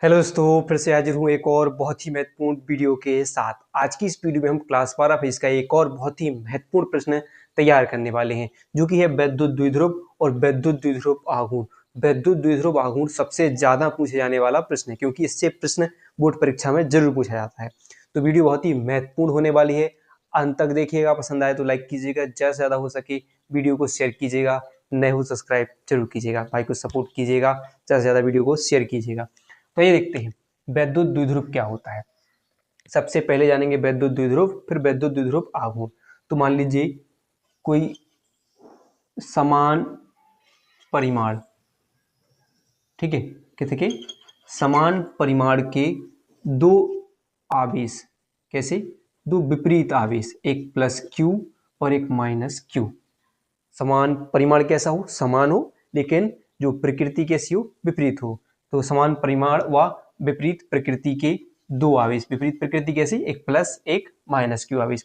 Hello दोस्तों, फिर से हाजिर हूँ एक और बहुत ही महत्वपूर्ण वीडियो के साथ। आज की इस वीडियो में हम क्लास 12 फिजिक्स का एक और बहुत ही महत्वपूर्ण प्रश्न तैयार करने वाले हैं, जो कि है वैद्युत द्विध्रुव और वैद्युत द्विध्रुव आघूर्ण। वैद्युत द्विध्रुव आघूर्ण सबसे ज्यादा पूछे जाने वाला प्रश्न है, क्योंकि इससे प्रश्न बोर्ड परीक्षा में जरूर पूछा जाता है। तो वीडियो बहुत ही महत्वपूर्ण होने वाली है, अंत तक देखिएगा। पसंद आए तो लाइक कीजिएगा, ज्यादा से ज्यादा हो सके वीडियो को शेयर कीजिएगा, नए हो सब्सक्राइब जरूर कीजिएगा, भाई को सपोर्ट कीजिएगा, ज्यादा से ज्यादा वीडियो को शेयर कीजिएगा। तो ये देखते हैं वैद्युत द्विध्रुव क्या होता है। सबसे पहले जानेंगे वैद्युत द्विध्रुव, फिर वैद्युत द्विध्रुव आघूर्ण। तो मान लीजिए कोई समान परिमाण, ठीक है, किसी के समान परिमाण के दो आवेश, कैसे दो विपरीत आवेश, एक प्लस क्यू और एक माइनस क्यू। समान परिमाण कैसा हो, समान हो, लेकिन जो प्रकृति कैसी हो, विपरीत हो। तो समान परिमाण व विपरीत प्रकृति के दो आवेश, विपरीत प्रकृति कैसी, एक प्लस एक माइनस क्यू आवेश,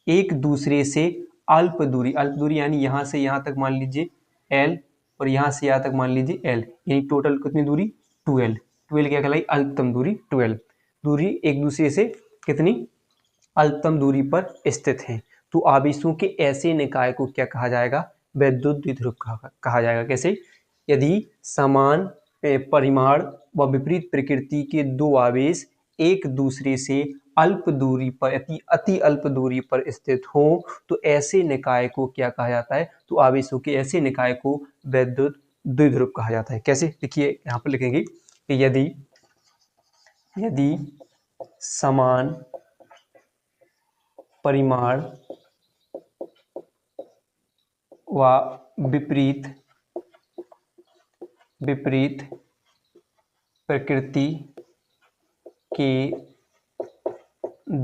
एक दूसरे से अल्प दूरी, अल्प दूरी यानी यहां से यहां तक मान लीजिए L और यहां से यहां तक मान लीजिए L, यानी टोटल कितनी दूरी 2L। 2L क्या कहलाई, अल्पतम दूरी 2L। दूरी एक दूसरे से कितनी, अल्पतम दूरी पर स्थित है। तो आवेशों के ऐसे निकाय को क्या कहा जाएगा, वैद्युत द्विध्रुव कहा जाएगा। कैसे, यदि समान परिमाण व विपरीत प्रकृति के दो आवेश एक दूसरे से अल्प दूरी पर, अति अल्प दूरी पर स्थित हो, तो ऐसे निकाय को क्या कहा जाता है, तो आवेशों के ऐसे निकाय को वैद्युत द्विध्रुव कहा जाता है। कैसे, देखिए यहाँ पर लिखेंगे कि यदि यदि समान परिमाण व विपरीत विपरीत प्रकृति के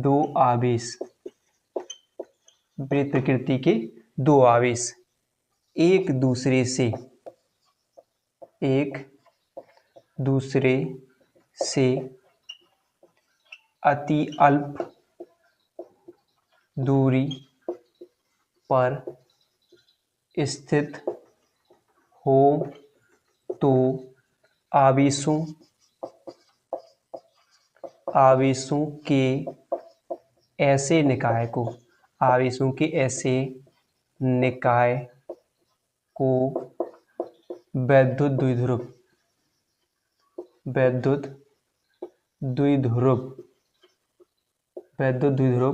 दो आवेश, विपरीत प्रकृति के दो आवेश एक दूसरे से अति अल्प दूरी पर स्थित हो, तो आवेशों के ऐसे निकाय को, आवेशों के ऐसे निकाय को वैद्युत द्विध्रुव वैद्युत द्विध्रुव वैद्युत द्विध्रुव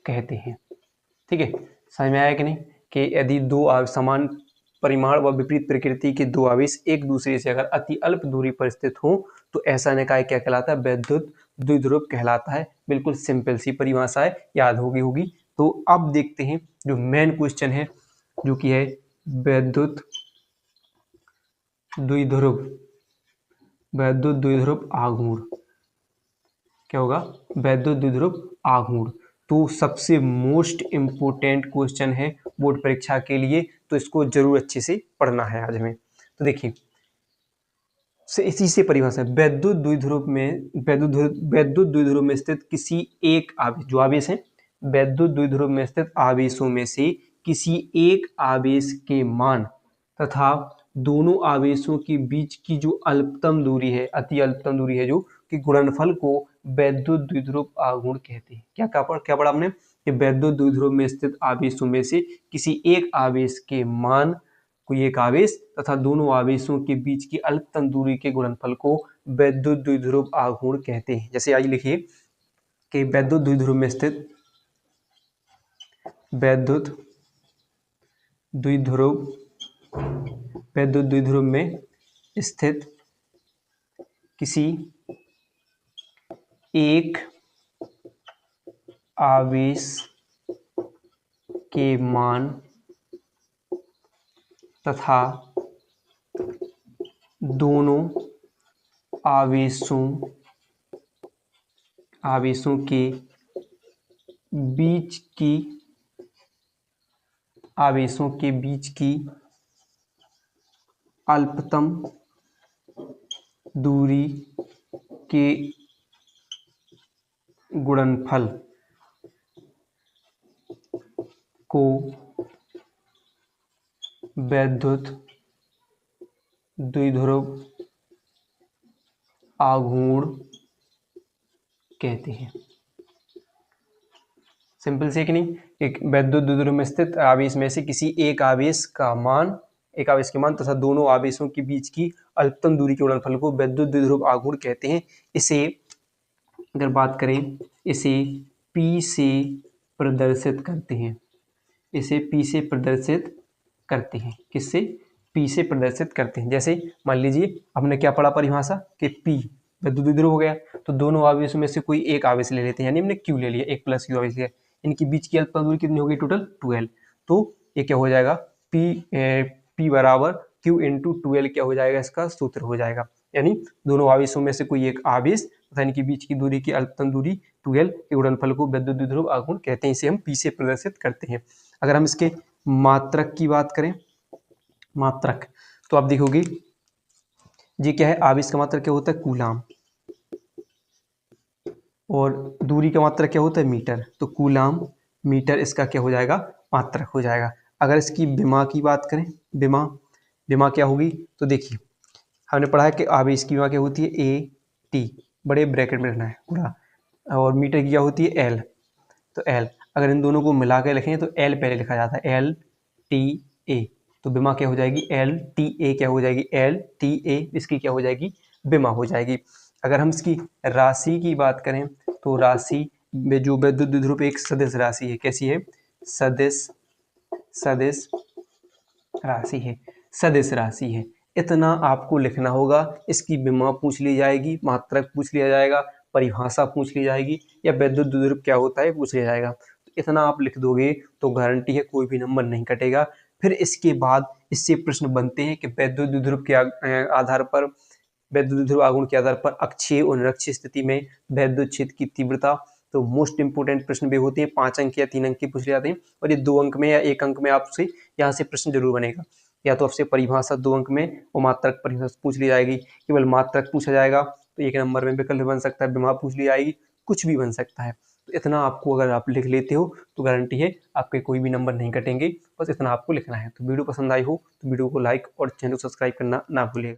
कहते हैं। ठीक है, समझ में आया कि नहीं, कि यदि दो समान परिमाण व विपरीत प्रकृति के दो आवेश एक दूसरे से अगर अति अल्प दूरी पर स्थित हो, तो ऐसा निकाय क्या कहलाता है, वैद्युत द्विध्रुव कहलाता है। बिल्कुल सिंपल सी परिभाषा है, याद होगी। तो अब देखते हैं जो मेन क्वेश्चन है, जो कि है वैद्युत द्विध्रुव आघूर्ण। क्या होगा, वैद्युत द्विध्रुव आघूर्ण। तो सबसे मोस्ट इम्पोर्टेंट क्वेश्चन है बोर्ड परीक्षा के लिए, तो इसको जरूर अच्छे से पढ़ना है आज हमें। तो देखिए इसी से परिभाषा, वैद्युत द्विध्रुव में स्थित किसी एक आवेश, जो आवेश है वैद्युत द्विध्रुव में स्थित आवेशों में से किसी एक आवेश के मान तथा दोनों आवेशों के बीच की जो अल्पतम दूरी है, अति अल्पतम दूरी है, जो कि गुणनफल को वैद्युत द्विध्रुव आघूर्ण कहते हैं। क्या पढ़ा हमने, कि वैद्युत द्विध्रुव में स्थित आवेशों में से किसी एक आवेश के मान, कोई एक आवेश तथा दोनों आवेशों के बीच की अल्पतम दूरी के गुणनफल को वैद्युत द्विध्रुव आघूर्ण कहते हैं। जैसे आइए लिखिए कि वैद्युत द्विध्रुव में स्थित वैद्युत द्विध्रुव में स्थित किसी एक आवेश के मान तथा दोनों आवेशों के बीच की अल्पतम दूरी के गुणनफल को वैद्युत द्विध्रुव आघूर्ण कहते हैं। सिंपल से कि नहीं, एक वैद्युत द्विध्रुव में स्थित आवेश में से किसी एक आवेश के मान तथा दोनों आवेशों के बीच की अल्पतम दूरी के गुणनफल को वैद्युत द्विध्रुव आघूर्ण कहते हैं। इसे अगर बात करें, इसे P से प्रदर्शित करते हैं। इसे P से प्रदर्शित करते हैं। किससे? P से प्रदर्शित करते हैं। जैसे मान लीजिए हमने क्या पढ़ा परिभाषा कि P वैद्युत द्विध्रुव हो गया, तो दोनों आवेशों में से कोई एक आवेश ले लेते हैं, यानी हमने Q ले लिया, एक प्लस Q आवेश लिया, इनके बीच की अल्पतम दूरी कितनी होगी? Total 2L। तो ये क्या हो जाएगा? P बराबर Q इंटू 2L क्या हो जाएगा? इसका सूत्र हो जाएगा, यानी दोनों आवेशों में से कोई एक आवेश तथा इनके बीच की दूरी की अल्पतम दूरी 2L के गुणनफल को वैद्युत द्विध्रुव आघूर्ण कहते हैं। इसे हम P से प्रदर्शित करते हैं। अगर हम इसके मात्रक की बात करें, मात्रक, तो आप देखोगे ये क्या है? आवेश का मात्रक क्या होता है? कूलाम। और दूरी का मात्रक क्या होता है? मीटर। तो कूलाम मीटर इसका क्या हो जाएगा? मात्रक हो जाएगा। अगर इसकी विमा की बात करें, विमा क्या होगी? तो देखिए हमने पढ़ा है कि आवेश की विमा क्या होती है? ए टी, बड़े ब्रैकेट में रखना है पूरा, और मीटर की क्या होती है? एल। तो एल, अगर इन दोनों को मिला के लिखें तो एल पहले लिखा जाता है, एल टी ए। तो विमा क्या हो जाएगी? एल टी ए क्या हो जाएगी? एल टी ए, इसकी क्या हो जाएगी? विमा हो जाएगी। अगर हम इसकी राशि की बात करें, तो राशि में जो वैद्युत द्विध्रुव एक सदिश राशि है, कैसी है? सदिश राशि है, सदिश राशि है। इतना आपको लिखना होगा। इसकी विमा पूछ ली जाएगी, मात्रक पूछ लिया जाएगा, परिभाषा पूछ ली जाएगी, या वैद्युत द्विध्रुव क्या होता है पूछ लिया जाएगा। तो इतना आप लिख दोगे तो गारंटी है कोई भी नंबर नहीं कटेगा। फिर इसके बाद इससे प्रश्न बनते हैं कि वैद्युत द्विध्रुव के आधार पर, वैद्युत द्विध्रुव आघूर्ण के आधार पर अक्षीय और निरक्षीय स्थिति में वैद्युत क्षेत्र की तीव्रता। तो मोस्ट इंपोर्टेंट प्रश्न भी होते हैं, 5 अंक या 3 अंक के पूछ ले जाते हैं, और ये 2 अंक में या 1 अंक में आपसे यहाँ से प्रश्न जरूर बनेगा। या तो आपसे परिभाषा 2 अंक में और मात्रक परिभाषा पूछ ली जाएगी, केवल मात्रक पूछा जाएगा तो 1 नंबर में विकल्प बन सकता है, विमा पूछ ली जाएगी, कुछ भी बन सकता है। तो इतना आपको अगर आप लिख लेते हो तो गारंटी है आपके कोई भी नंबर नहीं कटेंगे। बस इतना आपको लिखना है। तो वीडियो पसंद आई हो तो वीडियो को लाइक और चैनल को सब्सक्राइब करना ना भूलिएगा।